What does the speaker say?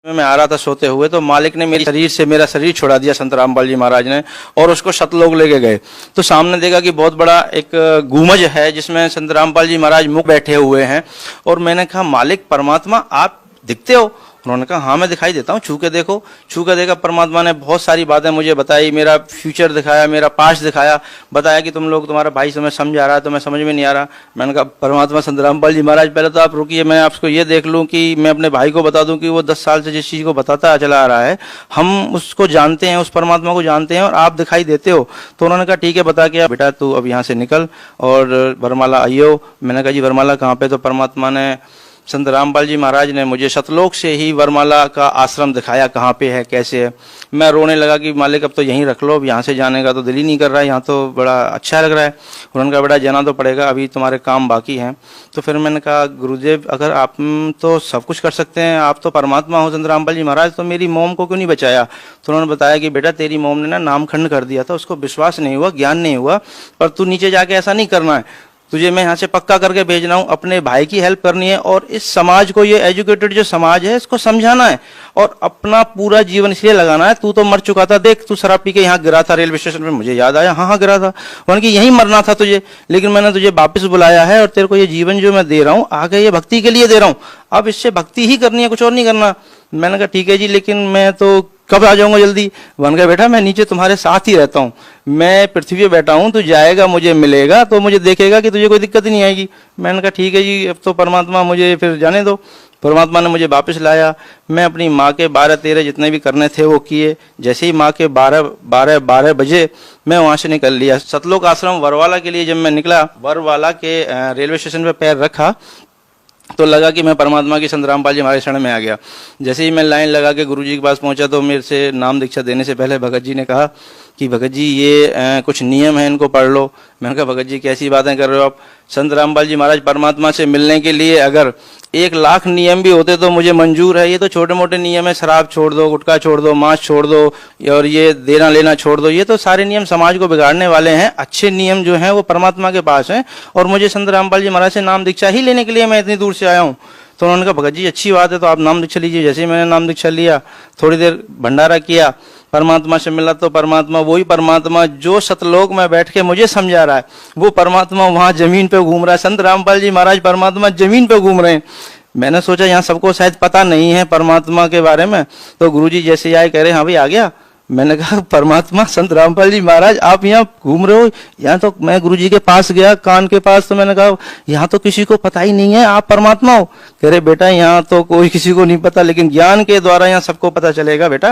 मैं आ रहा था सोते हुए तो मालिक ने मेरे शरीर से मेरा शरीर छुड़ा दिया संत रामपाल जी महाराज ने और उसको सतलोक लेके गए। तो सामने देखा कि बहुत बड़ा एक गुमज है जिसमें संत रामपाल जी महाराज मुख बैठे हुए हैं। और मैंने कहा मालिक परमात्मा आप दिखते हो? उन्होंने कहा हाँ मैं दिखाई देता हूँ, छू के देखो। छू के देखा, परमात्मा ने बहुत सारी बातें मुझे बताई, मेरा फ्यूचर दिखाया, मेरा पास्ट दिखाया, बताया कि तुम लोग तुम्हारा भाई तुम्हें समझा रहा है, तुम्हें समझ में नहीं आ रहा। मैंने कहा परमात्मा संत रामपाल जी महाराज पहले तो आप रुकिए, मैं आपको ये देख लूँ कि मैं अपने भाई को बता दूँ कि वो 10 साल से जिस चीज़ को बताता चला आ रहा है हम उसको जानते हैं, उस परमात्मा को जानते हैं और आप दिखाई देते हो। तो उन्होंने कहा ठीक है बता के बेटा तू अब यहाँ से निकल और वरमाला आइयो। मैंने कहा जी वरमाला कहाँ पे? तो परमात्मा ने संत रामपाल जी महाराज ने मुझे सतलोक से ही वरमाला का आश्रम दिखाया, कहाँ पे है कैसे है। मैं रोने लगा कि मालिक अब तो यहीं रख लो, अब यहाँ से जाने का तो दिल ही नहीं कर रहा है, यहाँ तो बड़ा अच्छा लग रहा है। उन्होंने कहा बेटा जाना तो पड़ेगा, अभी तुम्हारे काम बाकी हैं। तो फिर मैंने कहा गुरुदेव अगर आप तो सब कुछ कर सकते हैं, आप तो परमात्मा हो संत रामपाल जी महाराज, तो मेरी मोम को क्यों नहीं बचाया? तो उन्होंने बताया कि बेटा तेरी मोम ने ना नामखंड कर दिया था, उसको विश्वास नहीं हुआ, ज्ञान नहीं हुआ, पर तू नीचे जाके ऐसा नहीं करना है, तुझे मैं यहाँ से पक्का करके भेज रहा हूँ, अपने भाई की हेल्प करनी है और इस समाज को, ये एजुकेटेड जो समाज है इसको समझाना है और अपना पूरा जीवन इसलिए लगाना है। तू तो मर चुका था, देख तू शराब पी के यहाँ गिरा था रेलवे स्टेशन पे, मुझे याद आया हाँ गिरा था। उन्होंने कि यहीं मरना था तुझे, लेकिन मैंने तुझे वापस बुलाया है और तेरे को ये जीवन जो मैं दे रहा हूँ आगे ये भक्ति के लिए दे रहा हूँ, अब इससे भक्ति ही करनी है, कुछ और नहीं करना। मैंने कहा ठीक है जी, लेकिन मैं तो कब आ जाऊंगा जल्दी? वन कहा बेटा मैं नीचे तुम्हारे साथ ही रहता हूँ, मैं पृथ्वी पे बैठा हूँ, तू जाएगा मुझे मिलेगा तो मुझे देखेगा कि तुझे कोई दिक्कत ही नहीं आएगी। मैंने कहा ठीक है जी, अब तो परमात्मा मुझे फिर जाने दो। परमात्मा ने मुझे वापस लाया, मैं अपनी माँ के 12-13 जितने भी करने थे वो किए। जैसे ही माँ के 12 बजे मैं वहाँ से निकल लिया। सतलोक आश्रम वरवाला के लिए जब मैं निकला, वरवाला के रेलवे स्टेशन पर पैर रखा तो लगा कि मैं परमात्मा की संत रामपाल जी महाराज शरण में आ गया। जैसे ही मैं लाइन लगा के गुरुजी के पास पहुंचा तो मेरे से नाम दीक्षा देने से पहले भगत जी ने कहा कि भगत जी ये कुछ नियम है, इनको पढ़ लो। मैंने कहा भगत जी कैसी बातें कर रहे हो आप? संत रामपाल जी महाराज परमात्मा से मिलने के लिए अगर 1 लाख नियम भी होते तो मुझे मंजूर है, ये तो छोटे मोटे नियम है, शराब छोड़ दो, गुटखा छोड़ दो, मांस छोड़ दो और ये देना लेना छोड़ दो, ये तो सारे नियम समाज को बिगाड़ने वाले हैं। अच्छे नियम जो हैं वो परमात्मा के पास हैं और मुझे संत रामपाल जी महाराज से नाम दीक्षा ही लेने के लिए मैं इतनी दूर से आया हूँ। तो उन्होंने कहा भगत जी अच्छी बात है, तो आप नाम दीक्षा लीजिए। जैसे ही मैंने नाम दीक्षा लिया, थोड़ी देर भंडारा किया, परमात्मा से मिला तो परमात्मा वही परमात्मा जो सतलोक में बैठ के मुझे समझा रहा है वो परमात्मा वहाँ जमीन पे घूम रहा है। संत रामपाल जी महाराज परमात्मा जमीन पे घूम रहे हैं। मैंने सोचा यहाँ सबको शायद पता नहीं है परमात्मा के बारे में, तो गुरुजी जैसे आए कह रहे हाँ भाई आ गया। मैंने कहा परमात्मा संत रामपाल जी महाराज आप यहाँ घूम रहे हो? यहाँ तो मैं गुरुजी के पास गया, कान के पास, तो मैंने कहा यहाँ तो किसी को पता ही नहीं है आप परमात्मा हो। कह रहे बेटा यहाँ तो कोई किसी को नहीं पता, लेकिन ज्ञान के द्वारा यहाँ सबको पता चलेगा बेटा।